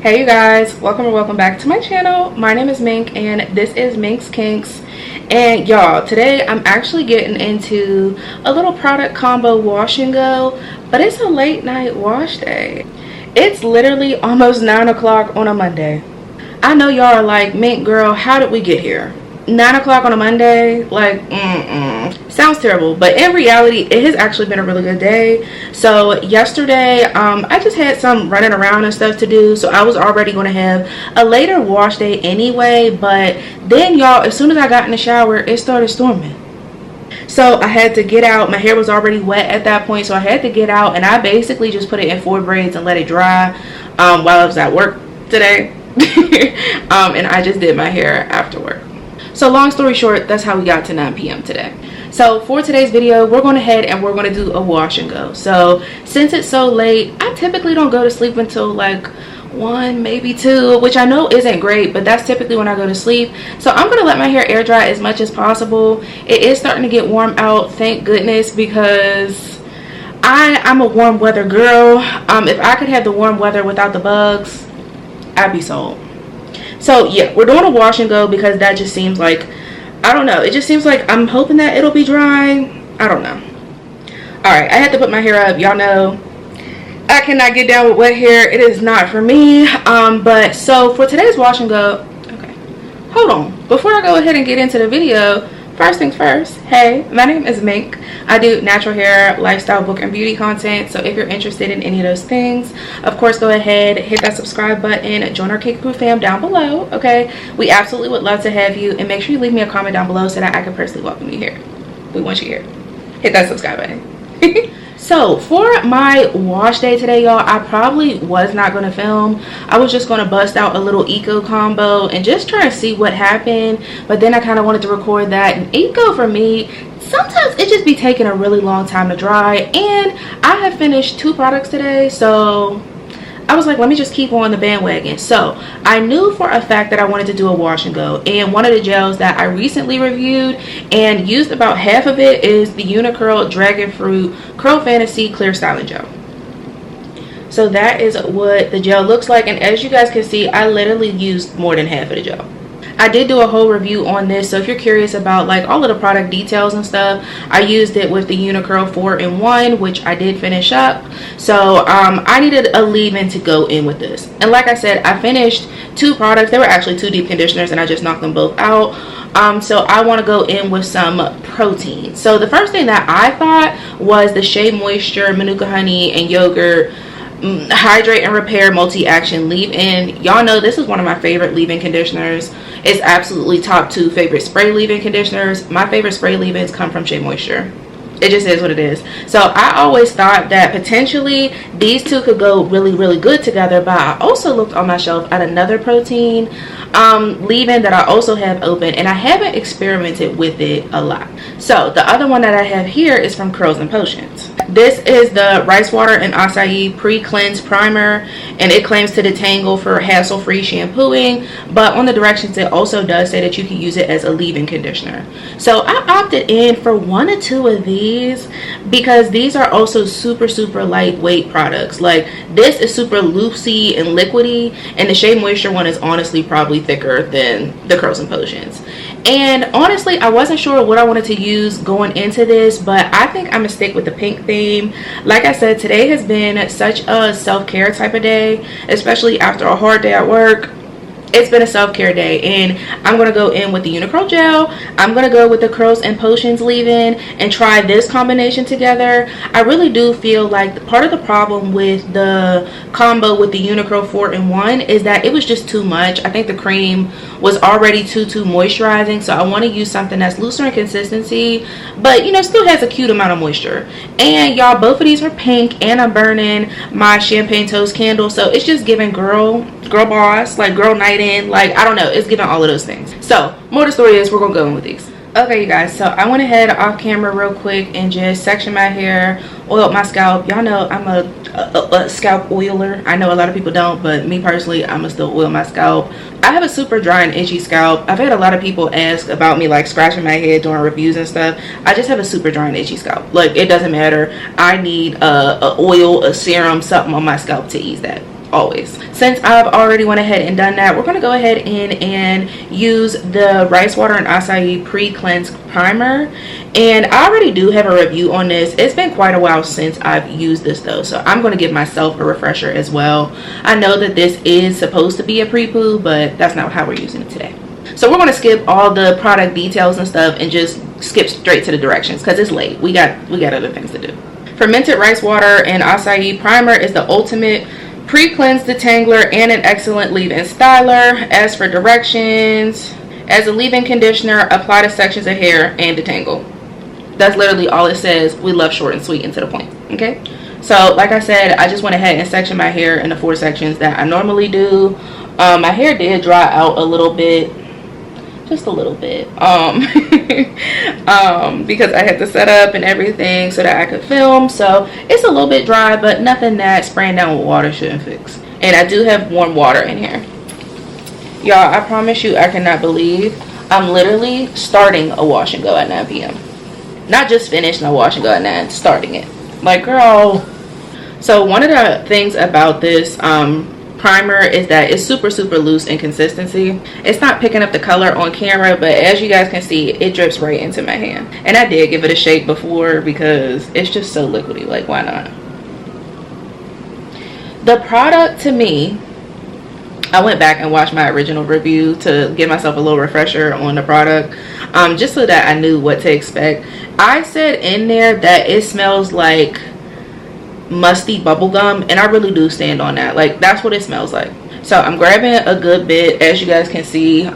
Hey you guys, welcome or welcome back to my channel. My name is Mink and this is Mink's Kinks. And y'all, today I'm actually getting into a little product combo wash and go, but it's a late night wash day. It's literally almost 9 o'clock on a Monday. I know y'all are like, Mink girl, how did we get here? 9 o'clock on a Monday, like, sounds terrible, but in reality it has actually been a really good day. So yesterday I just had some running around and stuff to do, so I was already going to have a later wash day anyway. But then y'all, as soon as I got in the shower, it started storming, so I had to get out. My hair was already wet at that point, so I had to get out, and I basically just put it in 4 braids and let it dry while I was at work today. And I just did my hair after work. So long story short, that's how we got to 9 p.m. today. So for today's video, we're going ahead and we're going to do a wash and go. So since it's so late, I typically don't go to sleep until like 1, maybe 2, which I know isn't great, but that's typically when I go to sleep. So I'm going to let my hair air dry as much as possible. It is starting to get warm out, thank goodness, because I'm a warm weather girl. If I could have the warm weather without the bugs, I'd be sold. So yeah, we're doing a wash and go because that just seems like, I don't know, it just seems like I'm hoping that it'll be dry. I don't know. Alright, I had to put my hair up. Y'all know I cannot get down with wet hair. It is not for me. But so for today's wash and go, okay, hold on, before I go ahead and get into the video, first things first, hey, my name is Mink. I do natural hair, lifestyle, book, and beauty content. So if you're interested in any of those things, of course, go ahead, hit that subscribe button, join our Cake Crew fam down below, okay? We absolutely would love to have you, and make sure you leave me a comment down below so that I can personally welcome you here. We want you here. Hit that subscribe button. So for my wash day today, y'all, I probably was not going to film. I was just going to bust out a little eco combo and just try to see what happened. But then I kind of wanted to record that. And eco for me, sometimes it just be taking a really long time to dry. And I have finished 2 products today, so I was like, let me just keep on the bandwagon. So I knew for a fact that I wanted to do a wash and go, and one of the gels that I recently reviewed and used about half of it is the Uniqurl Dragon Fruit Curl Fantasy Clear Styling Gel. So that is what the gel looks like, and as you guys can see, I literally used more than half of the gel. I did do a whole review on this, so if you're curious about like all of the product details and stuff, I used it with the Uniqurl 4-in-1, which I did finish up. So I needed a leave-in to go in with this, and like I said, I finished 2 products. They were actually 2 deep conditioners, and I just knocked them both out. So I want to go in with some protein. So the first thing that I thought was the Shea Moisture Manuka Honey and Yogurt Hydrate and Repair Multi-Action Leave-In. Y'all know this is one of my favorite leave-in conditioners. It's absolutely top 2 favorite spray leave-in conditioners. My favorite spray leave-ins come from Shea Moisture. It just is what it is. So I always thought that potentially these 2 could go really, really good together. But I also looked on my shelf at another protein leave-in that I also have open, and I haven't experimented with it a lot. So the other one that I have here is from Curls and Potions. This is the Rice Water and Acai Pre-Cleanse Primer, and it claims to detangle for hassle-free shampooing, but on the directions it also does say that you can use it as a leave-in conditioner. So I opted in for 1 or 2 of these because these are also super, super lightweight products. Like this is super loosey and liquidy, and the Shea Moisture one is honestly probably thicker than the Curls and Potions. And honestly, I wasn't sure what I wanted to use going into this, but I think I'm gonna stick with the pink theme. Like I said, today has been such a self-care type of day, especially after a hard day at work. It's been a self-care day, and I'm going to go in with the Uniqurl Gel. I'm going to go with the Curls and Potions leave-in and try this combination together. I really do feel like part of the problem with the combo with the Uniqurl 4-in-1 is that it was just too much. I think the cream was already too moisturizing, so I want to use something that's looser in consistency, but you know, still has a cute amount of moisture. And y'all, both of these are pink, and I'm burning my champagne toast candle, so it's just giving girl boss, like girl night in, like I don't know, it's giving all of those things. So more the story is we're gonna go in with these. Okay you guys, so I went ahead off camera real quick and just sectioned my hair, oiled my scalp. Y'all know I'm a scalp oiler. I know a lot of people don't, but me personally, I'ma still oil my scalp. I have a super dry and itchy scalp. I've had a lot of people ask about me like scratching my head during reviews and stuff. I just have a super dry and itchy scalp. Like it doesn't matter. I need a oil, a serum, something on my scalp to ease that. always. Since I've already went ahead and done that, we're going to go ahead in and use the rice water and acai pre-cleanse primer. And I already do have a review on this. It's been quite a while since I've used this though, so I'm going to give myself a refresher as well. I know that this is supposed to be a pre-poo, but that's not how we're using it today. So we're going to skip all the product details and stuff and just skip straight to the directions because it's late. We got other things to do. Fermented rice water and acai primer is the ultimate pre-cleanse detangler and an excellent leave-in styler. As for directions, as a leave-in conditioner, apply to sections of hair and detangle. That's literally all it says. We love short and sweet and to the point. Okay, so like I said, I just went ahead and sectioned my hair in the 4 sections that I normally do. My hair did dry out a little bit, just a little bit, because I had to set up and everything so that I could film. So it's a little bit dry, but nothing that spraying down with water shouldn't fix. And I do have warm water in here. Y'all, I promise you, I cannot believe I'm literally starting a wash and go at 9 p.m. Not just finishing a wash and go at 9, starting it. Like, girl. So one of the things about this primer is that it's super loose in consistency. It's not picking up the color on camera, but as you guys can see, it drips right into my hand. And I did give it a shake before because it's just so liquidy. Like, why not? The product, to me, I went back and watched my original review to give myself a little refresher on the product, just so that I knew what to expect. I said in there that it smells like musty bubblegum, and I really do stand on that. Like, that's what it smells like. So I'm grabbing a good bit. As you guys can see,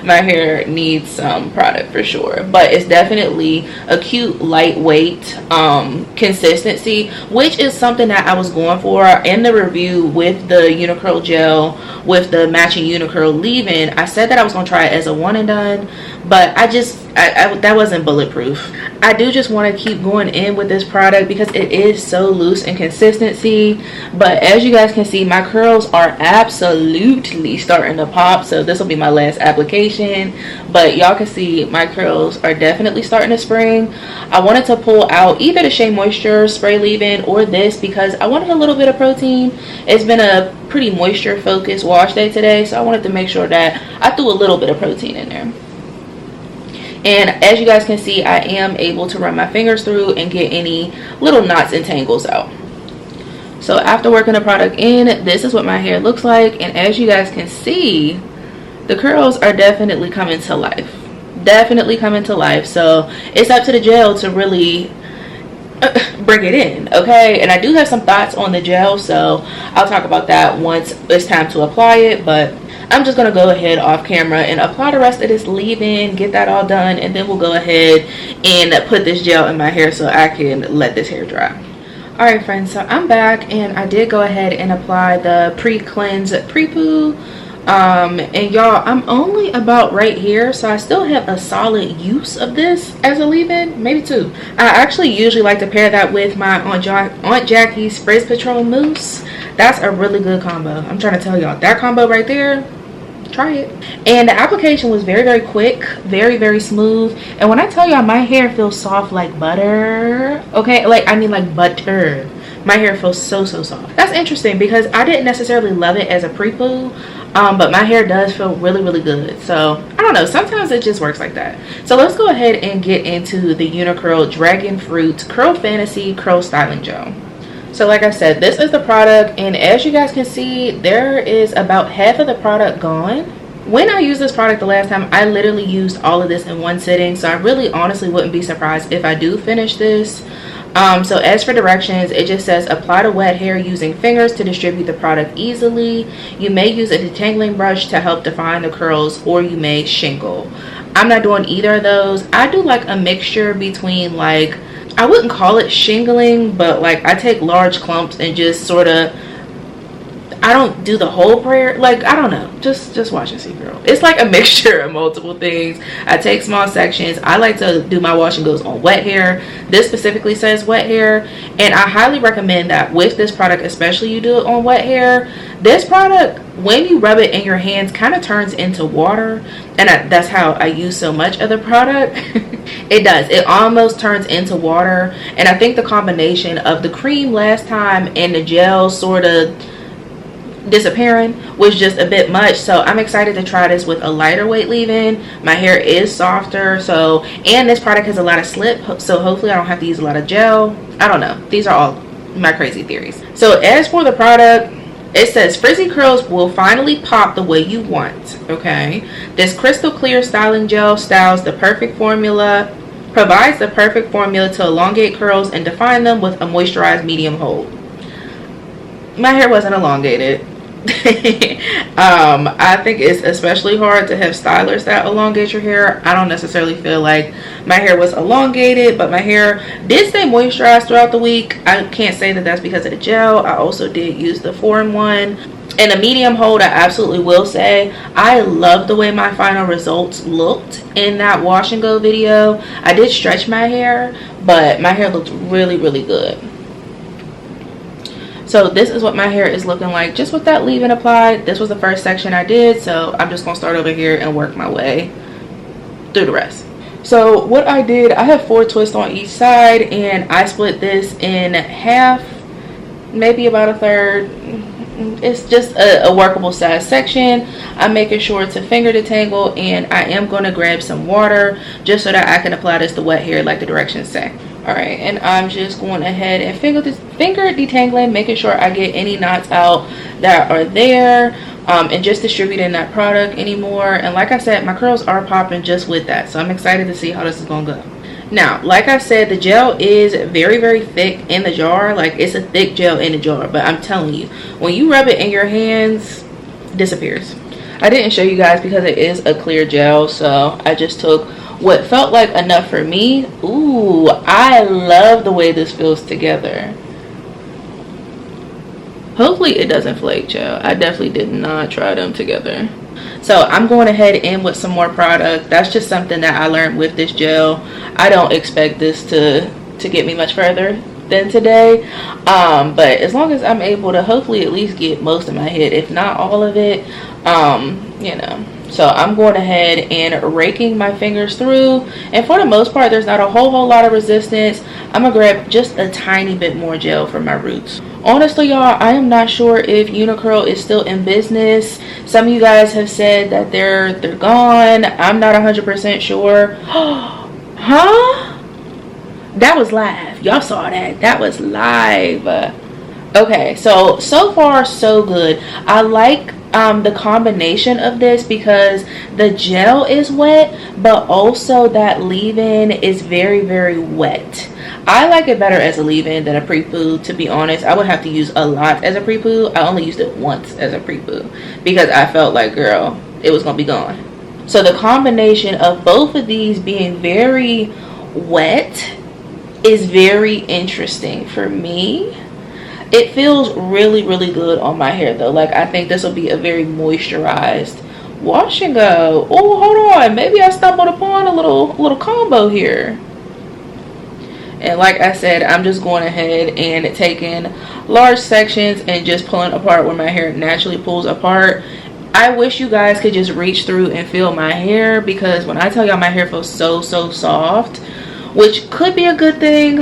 my hair needs some product for sure, but it's definitely a cute lightweight consistency, which is something that I was going for in the review with the Uniqurl gel with the matching Uniqurl leave-in. I said that I was going to try it as a one and done, but that wasn't bulletproof. I do just want to keep going in with this product because it is so loose in consistency. But as you guys can see, my curls are absolutely starting to pop, so this will be my last application. But y'all can see my curls are definitely starting to spring. I wanted to pull out either the Shea Moisture spray leave-in or this because I wanted a little bit of protein. It's been a pretty moisture focused wash day today, so I wanted to make sure that I threw a little bit of protein in there. And as you guys can see, I am able to run my fingers through and get any little knots and tangles out. So after working the product in, this is what my hair looks like. And as you guys can see, the curls are definitely coming to life. Definitely coming to life. So it's up to the gel to really bring it in, okay? And I do have some thoughts on the gel, so I'll talk about that once it's time to apply it. But I'm just gonna go ahead off camera and apply the rest of this leave-in, get that all done, and then we'll go ahead and put this gel in my hair so I can let this hair dry. All right, friends, so I'm back and I did go ahead and apply the pre-cleanse pre-poo. And y'all, I'm only about right here, so I still have a solid use of this as a leave-in, maybe 2. I actually usually like to pair that with my Aunt Jackie's Frizz Patrol mousse. That's a really good combo. I'm trying to tell y'all, that combo right there, try it. And the application was very quick, very smooth. And when I tell y'all, my hair feels soft like butter, okay? Like, I mean like butter. My hair feels so soft. That's interesting because I didn't necessarily love it as a pre-poo, but my hair does feel really good. So I don't know, sometimes it just works like that. So let's go ahead and get into the Uniqurl Dragon Fruit Curl Fantasy Curl Styling Gel. So like I said, this is the product, and as you guys can see, there is about half of the product gone. When I used this product the last time, I literally used all of this in one sitting, so I really honestly wouldn't be surprised if I do finish this. So as for directions, it just says apply to wet hair using fingers to distribute the product easily. You may use a detangling brush to help define the curls, or you may shingle. I'm not doing either of those. I do like a mixture between, like, I wouldn't call it shingling, but like I take large clumps and just sort of, I don't do the whole prayer, like, I don't know, just watch and see, girl. It's like a mixture of multiple things. I take small sections. I like to do my wash and goes on wet hair. This specifically says wet hair, and I highly recommend that with this product, especially you do it on wet hair. This product, when you rub it in your hands, kind of turns into water, and that's how I use so much of the product. It does, it almost turns into water, and I think the combination of the cream last time and the gel sort of disappearing was just a bit much. So I'm excited to try this with a lighter weight leave-in. My hair is softer, so, and this product has a lot of slip, so hopefully I don't have to use a lot of gel. I don't know, these are all my crazy theories. So as for the product, it says frizzy curls will finally pop the way you want. Okay, this crystal clear styling gel styles the perfect formula, provides the perfect formula to elongate curls and define them with a moisturized medium hold. My hair wasn't elongated. I think it's especially hard to have stylers that elongate your hair. I don't necessarily feel like my hair was elongated, but my hair did stay moisturized throughout the week. I can't say that that's because of the gel. I also did use the 4-in-1 and a medium hold. I absolutely will say I love the way my final results looked in that wash and go video. I did stretch my hair, but my hair looked really, really good. So this is what my hair is looking like just with that leave-in applied. This was the first section I did, so I'm just gonna start over here and work my way through the rest. So what I did, I have 4 twists on each side, and I split this in half, maybe about a third. It's just a workable size section. I'm making sure to finger detangle, and I am going to grab some water just so that I can apply this to wet hair like the directions say. All right, and I'm just going ahead and finger detangling, making sure I get any knots out that are there, and just distributing that product anymore. And like I said, my curls are popping just with that, so I'm excited to see how this is gonna go. Now, like I said, the gel is very, very thick in the jar. Like, it's a thick gel in the jar, but I'm telling you, when you rub it in your hands, it disappears. I didn't show you guys because it is a clear gel, so I just took what felt like enough for me. Ooh, I love the way this feels together. Hopefully it doesn't flake, gel. I definitely did not try them together. So I'm going ahead in with some more product. That's just something that I learned with this gel. I don't expect this to get me much further than today, but as long as I'm able to hopefully at least get most of my head, if not all of it, you know. So I'm going ahead and raking my fingers through, and for the most part there's not a whole lot of resistance. I'm gonna grab just a tiny bit more gel for my roots. Honestly, y'all, I am not sure if Uniqurl is still in business. Some of you guys have said that they're gone. I'm not 100% sure. Huh? That was live. Y'all saw that. That was live. Okay, so far so good. I like the combination of this because the gel is wet, but also that leave-in is very, very wet. I like it better as a leave-in than a pre-poo, to be honest. I would have to use a lot as a pre-poo. I only used it once as a pre-poo because I felt like, girl, it was gonna be gone. So the combination of both of these being very wet is very interesting for me. It feels really, really good on my hair though. Like, I think this will be a very moisturized wash and go. Oh, hold on, maybe I stumbled upon a little combo here. And like I said, I'm just going ahead and taking large sections and just pulling apart where my hair naturally pulls apart. I wish you guys could just reach through and feel my hair, because when I tell y'all my hair feels so soft, which could be a good thing.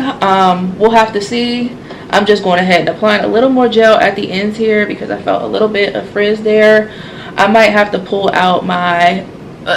We'll have to see. I'm just going ahead and applying a little more gel at the ends here because I felt a little bit of frizz there. I might have to pull out my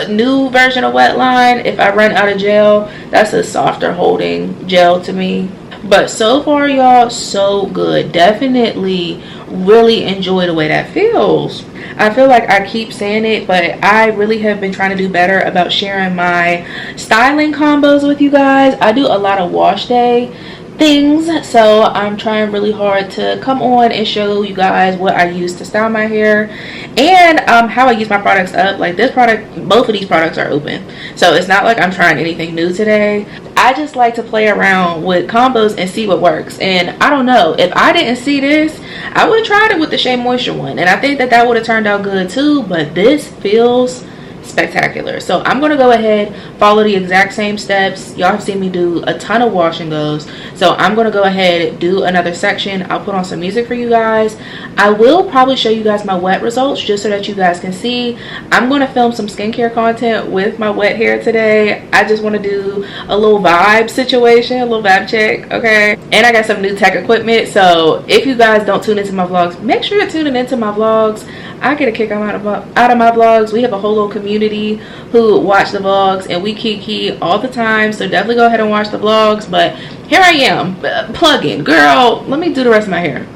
new version of Wet Line if I run out of gel. That's a softer holding gel to me. But so far, y'all, so good. Definitely really enjoy the way that feels. I feel like I keep saying it, but I really have been trying to do better about sharing my styling combos with you guys. I do a lot of wash day things, so I'm trying really hard to come on and show you guys what I use to style my hair and how I use my products up. Like this product, both of these products are open, so it's not like I'm trying anything new today. I just like to play around with combos and see what works. And I don't know, if I didn't see this, I would have tried it with the Shea Moisture one, and I think that would have turned out good too. But this feels spectacular. So I'm gonna go ahead, follow the exact same steps. Y'all have seen me do a ton of wash and goes, so I'm gonna go ahead, do another section. I'll put on some music for you guys. I will probably show you guys my wet results just so that you guys can see. I'm gonna film some skincare content with my wet hair today. I just want to do a little vibe situation, a little vibe check, okay? And I got some new tech equipment, so if you guys don't tune into my vlogs, make sure you're tuning into my vlogs. I get a kick out of my vlogs. We have a whole little community who watch the vlogs, and we kiki all the time, so definitely go ahead and watch the vlogs. But here I am, plugging. Girl, let me do the rest of my hair.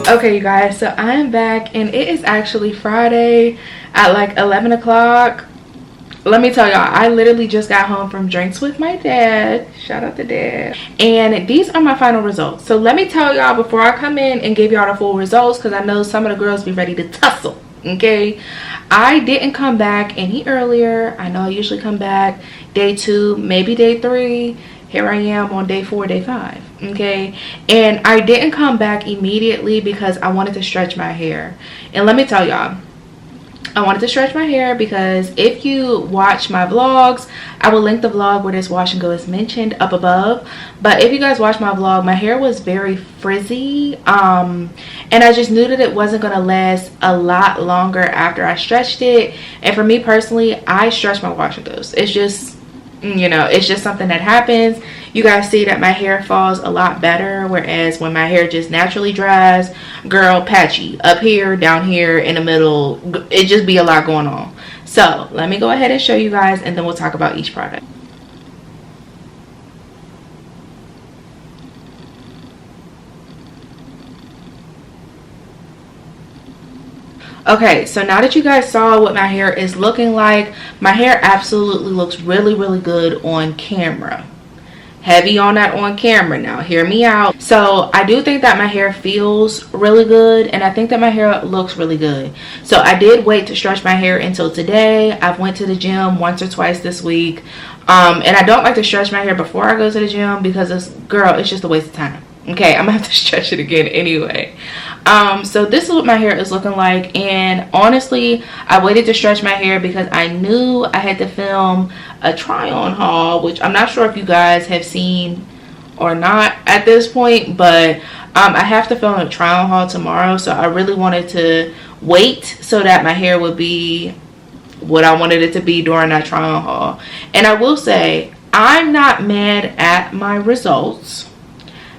Okay, you guys, so I am back, and it is actually Friday at like 11 o'clock. Let me tell y'all, I literally just got home from drinks with my dad. Shout out to dad. And these are my final results. So let me tell y'all before I come in and give y'all the full results, because I know some of the girls be ready to tussle. Okay, I didn't come back any earlier. I know I usually come back day 2, maybe day 3. Here I am on day 4, day 5. Okay, and I didn't come back immediately because I wanted to stretch my hair. And let me tell y'all, I wanted to stretch my hair because if you watch my vlogs, I will link the vlog where this wash and go is mentioned up above. But if you guys watch my vlog, my hair was very frizzy, and I just knew that it wasn't going to last a lot longer after I stretched it. And for me personally, I stretch my wash and goes. It's just, you know, it's just something that happens. You guys see that my hair falls a lot better, whereas when my hair just naturally dries, girl, patchy up here, down here, in the middle, it just be a lot going on. So let me go ahead and show you guys, and then we'll talk about each product. Okay, so now that you guys saw what my hair is looking like, my hair absolutely looks really, really good on camera. Heavy on that on camera now, hear me out. So I do think that my hair feels really good, and I think that my hair looks really good. So I did wait to stretch my hair until today. I've went to the gym once or twice this week, and I don't like to stretch my hair before I go to the gym because it's just a waste of time. Okay, I'm gonna have to stretch it again anyway. So this is what my hair is looking like, and honestly I waited to stretch my hair because I knew I had to film a try on haul, which I'm not sure if you guys have seen or not at this point, but I have to film a try on haul tomorrow, so I really wanted to wait so that my hair would be what I wanted it to be during that try on haul. And I will say I'm not mad at my results.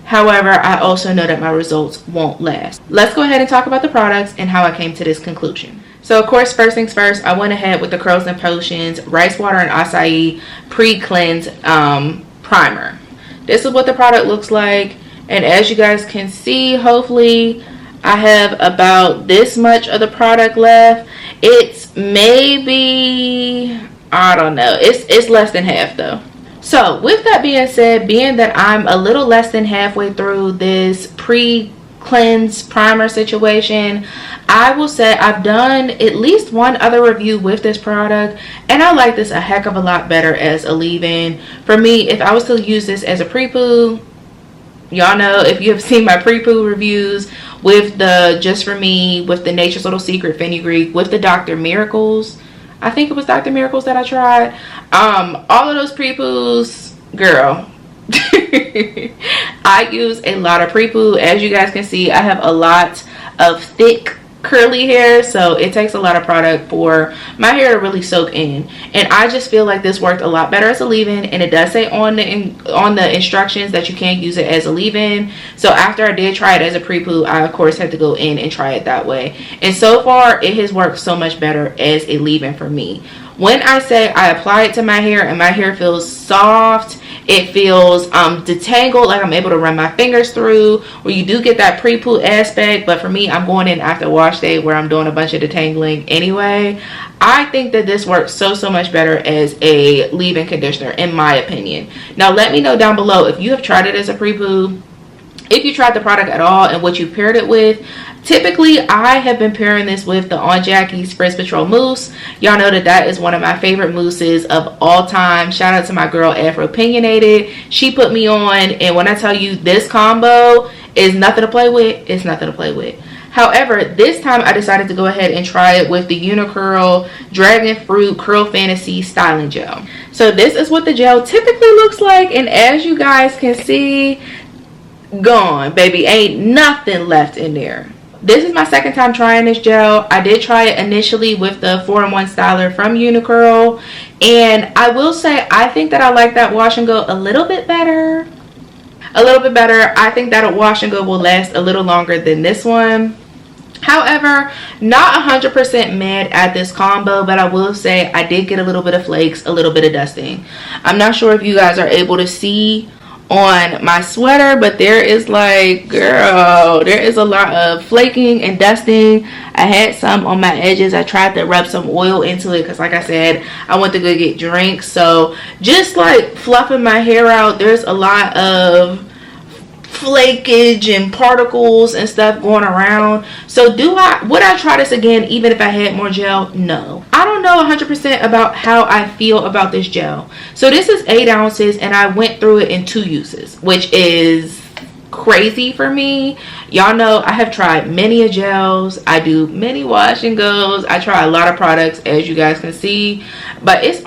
However, I also know that my results won't last. Let's go ahead and talk about the products and how I came to this conclusion. So of course, first things first, I went ahead with the Curls and Potions Rice Water and Acai Pre-Cleanse Primer. This is what the product looks like. And as you guys can see, hopefully, I have about this much of the product left. It's maybe, I don't know, it's less than half though. So with that being said, being that I'm a little less than halfway through this pre-cleanse primer situation, I will say I've done at least one other review with this product, and I like this a heck of a lot better as a leave-in. For me, if I was to use this as a pre-poo, y'all know, if you have seen my pre-poo reviews with the Just For Me, with the Nature's Little Secret fenugreek, with the Dr. Miracles, I think it was Dr. Miracles that I tried. All of those pre-poos, girl. I use a lot of pre-poo. As you guys can see, I have a lot of thick curly hair, so it takes a lot of product for my hair to really soak in. And I just feel like this worked a lot better as a leave-in, and it does say on the instructions that you can't use it as a leave-in. So after I did try it as a pre-poo, I of course had to go in and try it that way, and so far it has worked so much better as a leave-in for me. When I say I apply it to my hair and my hair feels soft It feels detangled, like I'm able to run my fingers through, where you do get that pre-poo aspect. But for me, I'm going in after wash day where I'm doing a bunch of detangling anyway. I think that this works so much better as a leave-in conditioner, in my opinion. Now let me know down below if you have tried it as a pre-poo, if you tried the product at all, and what you paired it with. Typically, I have been pairing this with the On Jackie's Frizz Patrol Mousse. Y'all know that that is one of my favorite mousses of all time. Shout out to my girl Afro Opinionated. She put me on, and when I tell you this combo is nothing to play with, it's nothing to play with. However, this time I decided to go ahead and try it with the Uniqurl Dragon Fruit Curl Fantasy Styling Gel. So this is what the gel typically looks like, and as you guys can see, gone, baby. Ain't nothing left in there. This is my second time trying this gel. I did try it initially with the 4-in-1 styler from Uniqurl, and I will say I think that I like that wash and go a little bit better. I think that a wash and go will last a little longer than this one. However, not 100% mad at this combo, but I will say I did get a little bit of flakes, a little bit of dusting. I'm not sure if you guys are able to see on my sweater, but there is, like, girl, there is a lot of flaking and dusting. I had some on my edges. I tried to rub some oil into it because, like I said, I went to go get drinks. So just like fluffing my hair out, there's a lot of flakage and particles and stuff going around. So would I try this again even if I had more gel? No. I don't know 100% about how I feel about this gel. So this is 8 ounces and I went through it in 2 uses, which is crazy for me. Y'all know I have tried many gels. I do many wash and goes. I try a lot of products, as you guys can see, but it's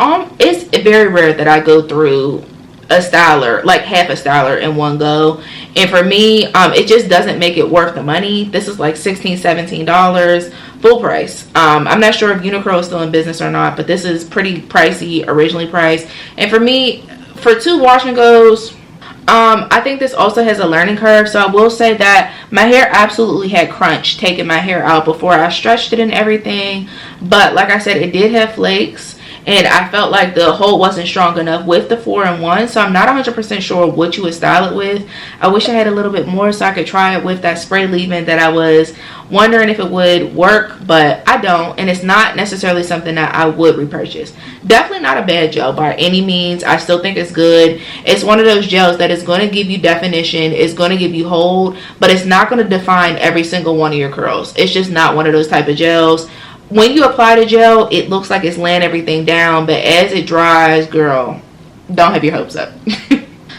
very rare that I go through a styler, like half a styler in one go. And for me, it just doesn't make it worth the money. This is like $16-17 full price. I'm not sure if Uniqurl is still in business or not, but this is pretty pricey, originally priced. And for me, for 2 wash and goes, I think this also has a learning curve. So I will say that my hair absolutely had crunch taking my hair out before I stretched it and everything. But like I said, it did have flakes. And I felt like the hold wasn't strong enough with the 4-in-1. So I'm not 100% sure what you would style it with. I wish I had a little bit more so I could try it with that spray leave-in that I was wondering if it would work. But I don't. And it's not necessarily something that I would repurchase. Definitely not a bad gel by any means. I still think it's good. It's one of those gels that is going to give you definition. It's going to give you hold. But it's not going to define every single one of your curls. It's just not one of those type of gels. When you apply the gel, it looks like it's laying everything down, but as it dries, girl, don't have your hopes up.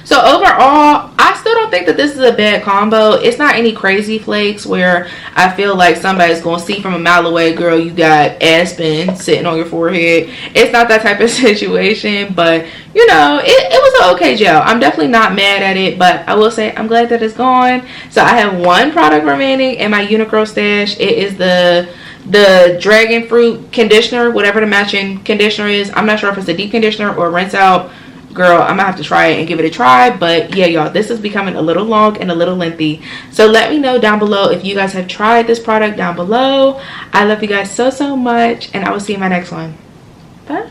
So overall, I still don't think that this is a bad combo. It's not any crazy flakes where I feel like somebody's going to see from a mile away, girl, you got aspen sitting on your forehead. It's not that type of situation, but you know, it was an okay gel. I'm definitely not mad at it, but I will say I'm glad that it's gone. So I have 1 product remaining in my Uniqurl stash. It is the Dragon Fruit conditioner, whatever the matching conditioner is. I'm not sure if it's a deep conditioner or rinse out. Girl, I'm gonna have to try it and give it a try. But yeah, y'all, this is becoming a little long and a little lengthy. So let me know down below if you guys have tried this product down below. I love you guys so much, and I will see you in my next one. Bye.